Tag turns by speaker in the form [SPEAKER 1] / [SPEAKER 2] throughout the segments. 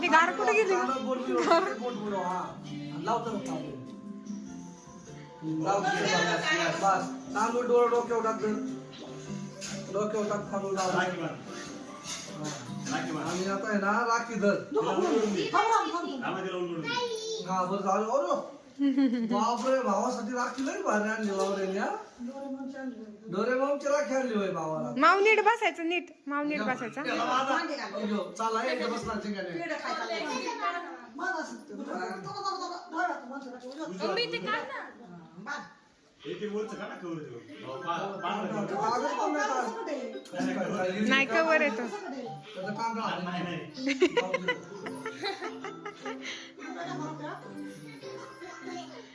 [SPEAKER 1] ती गार कुठे गेली
[SPEAKER 2] बस तांदूळ डोक्यावर टाक डोक्यावर टाक तांदूळ आणि आता आहे ना राखी धर हा बरं झालं बापरे भावासाठी राखी लई भारी आणली बाबरे डोरेमॉनची राखी आणली होय भावाला
[SPEAKER 1] माऊ नीट बसायचं नीट माऊ नीट बसायचा
[SPEAKER 2] चला एक बसणार ठिकाणी
[SPEAKER 1] नाही कवर येतो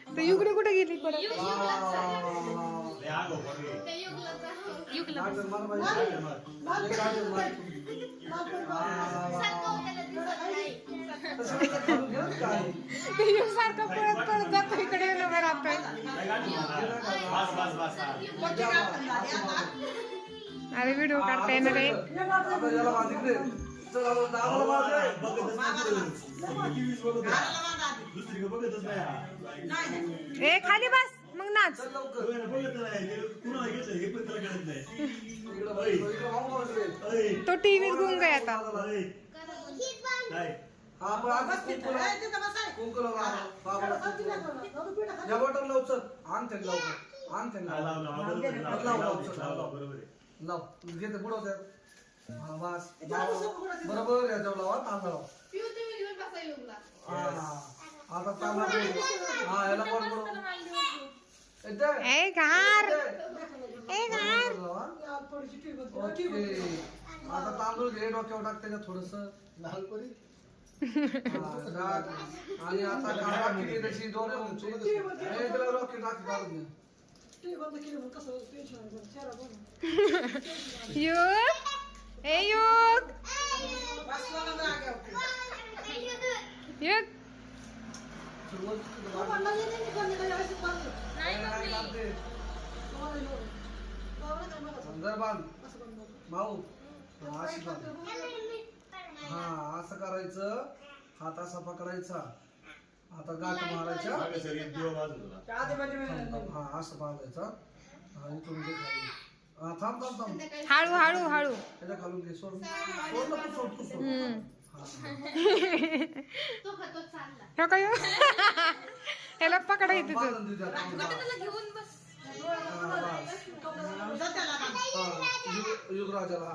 [SPEAKER 1] तर युगडे कुठे गेली परत सारखं पळत पळत जातो इकडे उभं राहतोय अरे व्हिडिओ काढता येणार आहे ए खाली बस मग नाच तो टीव्हीत गुंग आहे आता
[SPEAKER 2] घेते बुडवते बस बरोबर याच्यावर लावा तांदळा आता तांदळा हा याला पण
[SPEAKER 1] ए घार
[SPEAKER 2] आता तांदूळ घे डोक्यावर टाक त्याच्यात थोडस लाल परी आणि आता काढा किती तशी दोरे उंची त्याला रॉकेट टाक काढून घे
[SPEAKER 1] युग ए युग युग
[SPEAKER 2] भाऊ हा असं करायचं हात असा पकडायचा आता गाठ मारायच्या हा असं बांधायचा आणि तुम्ही खाली थांब थांब थांब
[SPEAKER 1] हळू हळू हळू
[SPEAKER 2] त्याच्या खालून घे सोड सोड नको सोड तू सोड
[SPEAKER 1] काय याला पकडायचं
[SPEAKER 2] युगराजाला